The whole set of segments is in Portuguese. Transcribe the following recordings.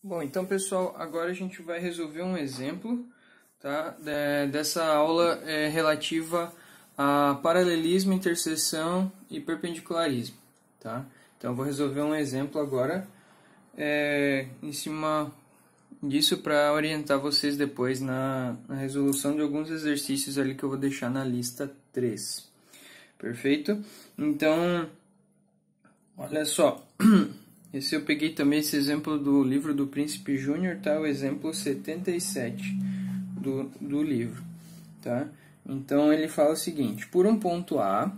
Bom, então pessoal, agora a gente vai resolver um exemplo, tá? Dessa aula relativa a paralelismo, interseção e perpendicularismo, tá? Então eu vou resolver um exemplo agora em cima disso para orientar vocês depois na resolução de alguns exercícios ali que eu vou deixar na lista 3. Perfeito? Então, olha só. Eu peguei também esse exemplo do livro do Príncipe Júnior, tá? O exemplo 77 do livro, tá? Então ele fala o seguinte: por um ponto A,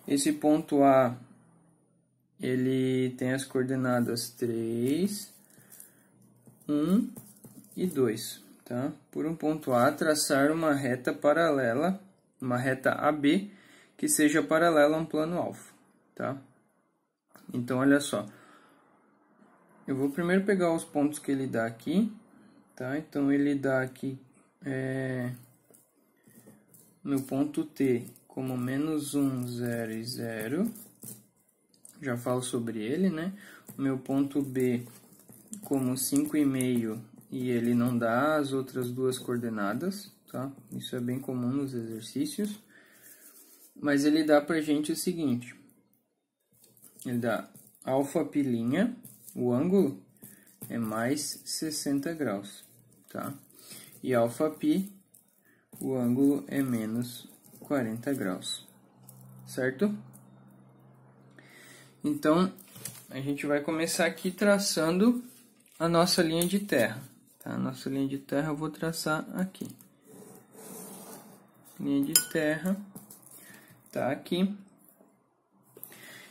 esse ponto A ele tem as coordenadas 3, 1 e 2, tá? Por um ponto A, traçar uma reta paralela, uma reta AB, que seja paralela a um plano alfa, tá? Então, olha só, eu vou primeiro pegar os pontos que ele dá aqui, tá? Então, ele dá aqui meu ponto T como menos 1, 0 e 0, já falo sobre ele, né? O meu ponto B como 5,5 e ele não dá as outras duas coordenadas, tá? Isso é bem comum nos exercícios, mas ele dá pra gente o seguinte: ele dá alfa π', o ângulo é mais 60 graus, tá? E alfa π, o ângulo é menos 40 graus, certo? Então, a gente vai começar aqui traçando a nossa linha de terra, tá? A nossa linha de terra eu vou traçar aqui. Linha de terra tá aqui.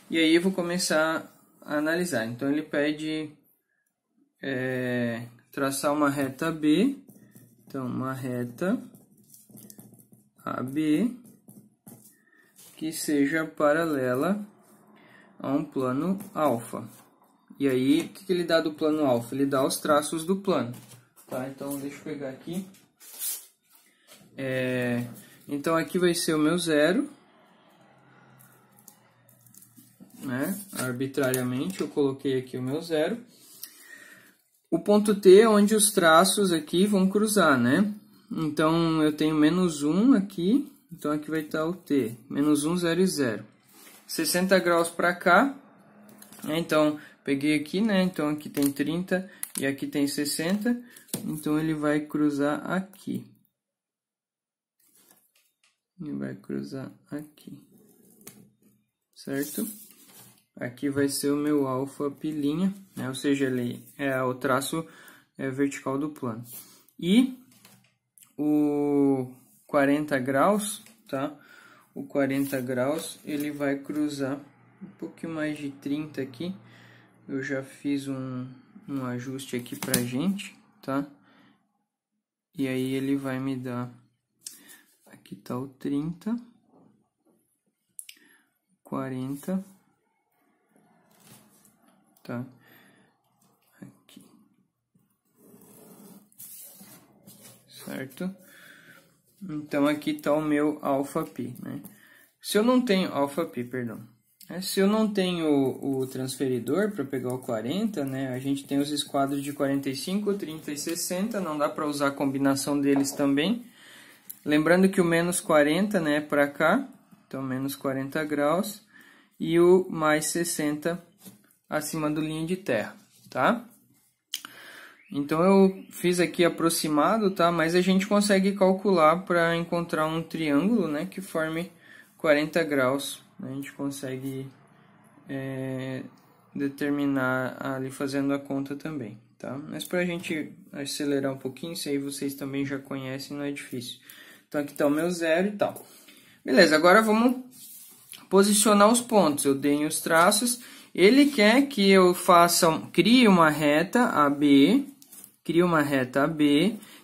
E aí eu vou começar a analisar. Então ele pede traçar uma reta B. Então uma reta AB que seja paralela a um plano alfa. E aí o que ele dá do plano alfa? Ele dá os traços do plano, tá? Então deixa eu pegar aqui. Então aqui vai ser o meu zero, né? Arbitrariamente eu coloquei aqui o meu zero. O ponto T é onde os traços aqui vão cruzar, né? Então eu tenho menos 1 aqui, então aqui vai estar o T, menos 1, 0 e 0. 60 graus para cá, né? Então peguei aqui, né? Então aqui tem 30 e aqui tem 60, então ele vai cruzar aqui. Ele vai cruzar aqui, certo? Aqui vai ser o meu alfa π', né? Ou seja, ele é o traço vertical do plano. E o 40 graus, tá? O 40 graus, ele vai cruzar um pouquinho mais de 30 aqui. Eu já fiz um ajuste aqui pra gente, tá? E aí ele vai me dar... Aqui tá o 30, 40... Tá? Aqui. Certo? Então, aqui está o meu alfa π, né? Se eu não tenho... Alfa π, perdão. Se eu não tenho o transferidor para pegar o 40, né? A gente tem os esquadros de 45, 30 e 60. Não dá para usar a combinação deles também. Lembrando que o menos 40, né, é para cá. Então, menos 40 graus. E o mais 60 acima do linha de terra, tá? Então eu fiz aqui aproximado, tá? Mas a gente consegue calcular para encontrar um triângulo, né, que forme 40 graus. A gente consegue determinar ali fazendo a conta também, tá? Mas para a gente acelerar um pouquinho, isso aí vocês também já conhecem, não é difícil. Então aqui está o meu zero e tal. Beleza, agora vamos posicionar os pontos. Eu dei os traços. Ele quer que eu crie uma reta AB,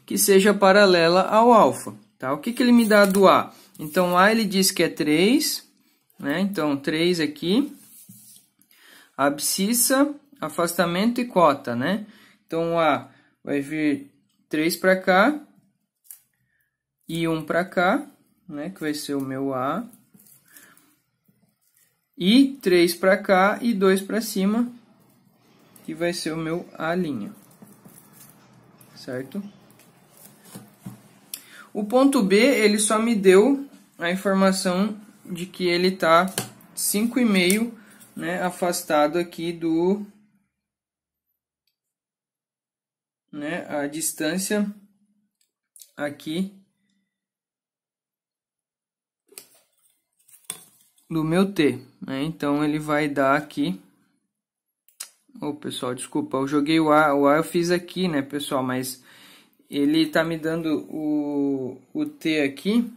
que seja paralela ao alfa, tá? O que ele me dá do A? Então, A ele diz que é 3, né? Então, 3 aqui, abscissa, afastamento e cota, né? Então, o A vai vir 3 para cá e 1 para cá, né? Que vai ser o meu A. E 3 para cá e 2 para cima, aqui vai ser o meu A', certo? O ponto B, ele só me deu a informação de que ele está 5,5, né, afastado aqui do, né, a distância aqui do meu T, né? Então ele vai dar aqui. Ô, pessoal, desculpa, eu joguei o A eu fiz aqui, né, pessoal, mas ele tá me dando o T aqui,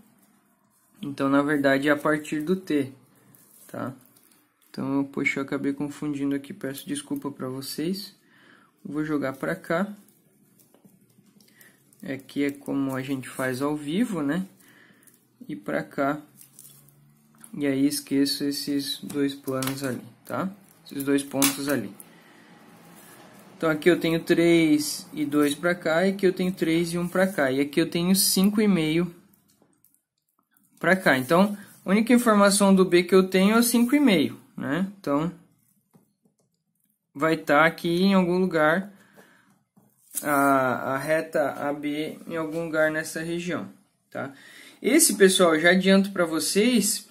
então na verdade é a partir do T, tá? Então, poxa, eu acabei confundindo aqui, peço desculpa para vocês. Vou jogar para cá. Aqui é como a gente faz ao vivo, né? E para cá. E aí esqueço esses dois planos ali, tá? Esses dois pontos ali. Então aqui eu tenho 3 e 2 para cá, e aqui eu tenho 3 e 1 para cá. E aqui eu tenho 5,5 para cá. Então, a única informação do B que eu tenho é 5,5, né? Então, vai estar aqui em algum lugar, a reta AB em algum lugar nessa região, tá? Esse, pessoal, já adianto para vocês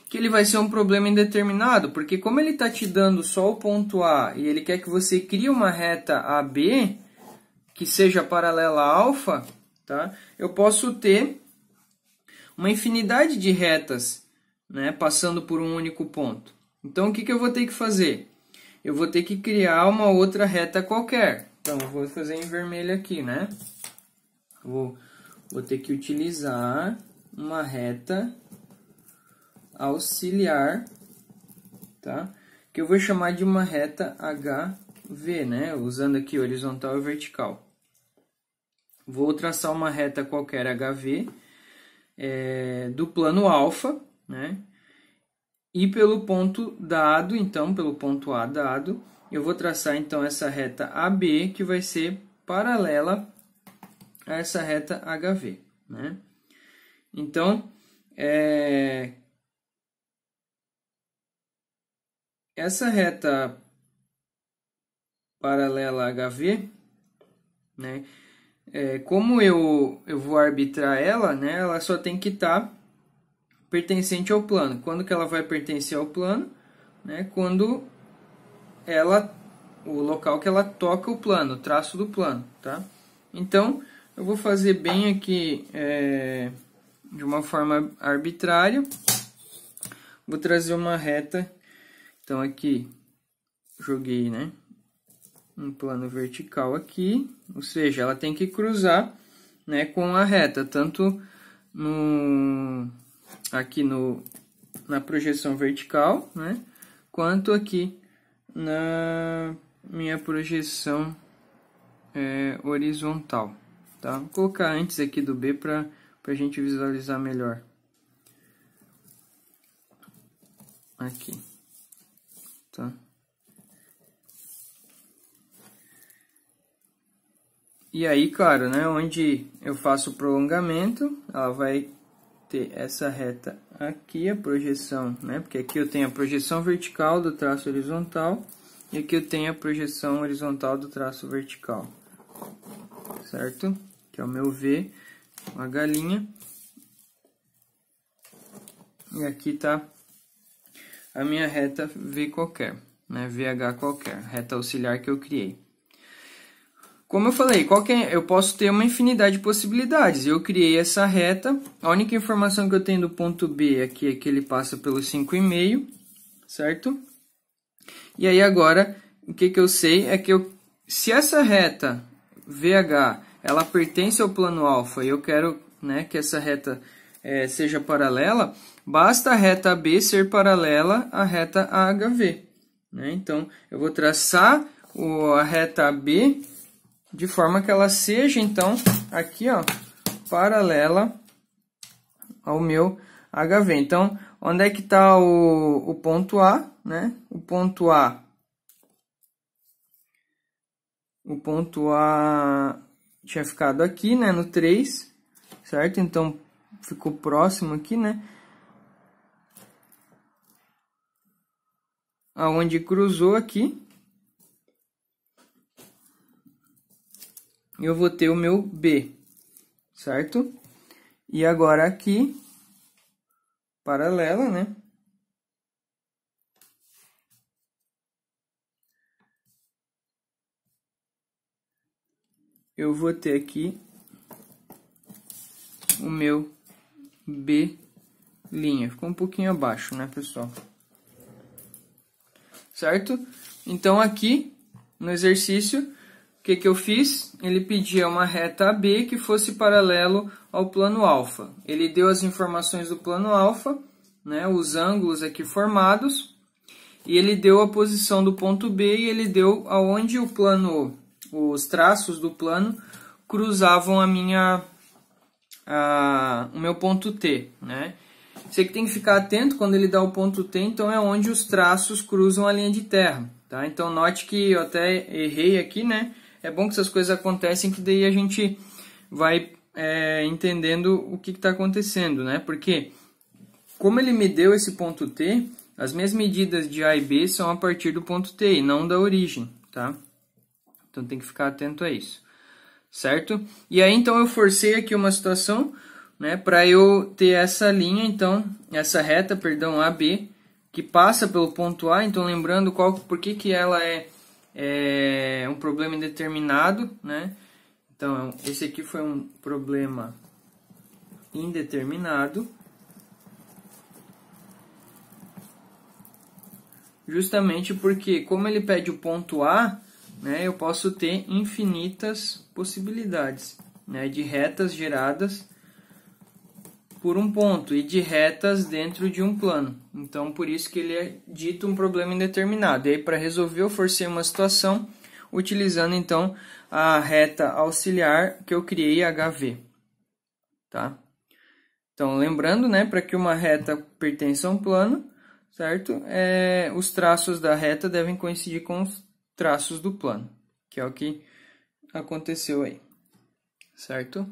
que ele vai ser um problema indeterminado, porque como ele está te dando só o ponto A e ele quer que você crie uma reta AB que seja paralela a alfa, tá? Eu posso ter uma infinidade de retas, né, passando por um único ponto. Então, o que eu vou ter que fazer? Eu vou ter que criar uma outra reta qualquer. Então, eu vou fazer em vermelho aqui, né? Vou ter que utilizar uma reta auxiliar, tá? Que eu vou chamar de uma reta HV, né? Usando aqui horizontal e vertical. Vou traçar uma reta qualquer HV do plano alfa, né? E pelo ponto dado, então, pelo ponto A dado, eu vou traçar então essa reta AB, que vai ser paralela a essa reta HV, né? Então, essa reta paralela a HV, né? Como eu vou arbitrar ela, né? Ela só tem que estar pertencente ao plano. Quando que ela vai pertencer ao plano? Né? Quando o local que ela toca o plano, o traço do plano, tá? Então, eu vou fazer bem aqui de uma forma arbitrária. Vou trazer uma reta. Então, aqui, joguei, né, um plano vertical aqui, ou seja, ela tem que cruzar, né, com a reta, tanto aqui na projeção vertical, né, quanto aqui na minha projeção horizontal, tá? Vou colocar antes aqui do B para a gente visualizar melhor. Aqui. Tá? E aí, claro, né, onde eu faço o prolongamento, ela vai ter essa reta aqui, a projeção, né, porque aqui eu tenho a projeção vertical do traço horizontal e aqui eu tenho a projeção horizontal do traço vertical, certo? Que é o meu V, uma galinha. E aqui tá a minha reta V qualquer, né, VH qualquer, reta auxiliar que eu criei. Como eu falei, eu posso ter uma infinidade de possibilidades. Eu criei essa reta, a única informação que eu tenho do ponto B aqui é que ele passa pelo 5,5, certo? E aí agora, o que eu sei é que se essa reta VH, ela pertence ao plano alfa e eu quero, né, que essa reta seja paralela, basta a reta AB ser paralela à reta AHV, né? Então, eu vou traçar a reta AB de forma que ela seja, então, aqui, ó, paralela ao meu HV. Então, onde é que está o ponto A, né? O ponto A tinha ficado aqui, né, no 3, certo? Então, ficou próximo aqui, né? Aonde cruzou aqui, eu vou ter o meu B, certo? E agora aqui, paralela, né? Eu vou ter aqui o meu B'. Ficou um pouquinho abaixo, né, pessoal? Certo? Então, aqui, no exercício, o que eu fiz? Ele pedia uma reta AB que fosse paralelo ao plano alfa. Ele deu as informações do plano alfa, né, os ângulos aqui formados, e ele deu a posição do ponto B e ele deu aonde o plano, os traços do plano cruzavam o meu ponto T, né? Você que tem que ficar atento quando ele dá o ponto T, então é onde os traços cruzam a linha de terra, tá? Então note que eu até errei aqui, né? É bom que essas coisas acontecem, que daí a gente vai entendendo o que está acontecendo, né? Porque como ele me deu esse ponto T, as minhas medidas de A e B são a partir do ponto T e não da origem, tá? Então tem que ficar atento a isso, certo? E aí então eu forcei aqui uma situação, né, para eu ter essa linha, então, essa reta, perdão, AB, que passa pelo ponto A. Então, lembrando por que ela é um problema indeterminado, né? Então, esse aqui foi um problema indeterminado, justamente porque, como ele pede o ponto A, né, eu posso ter infinitas possibilidades, né, de retas geradas por um ponto e de retas dentro de um plano. Então, por isso que ele é dito um problema indeterminado. E aí, para resolver, eu forcei uma situação utilizando, então, a reta auxiliar que eu criei, HV. Tá? Então, lembrando, né, para que uma reta pertença a um plano, certo? Os traços da reta devem coincidir com os traços do plano, que é o que aconteceu aí, certo?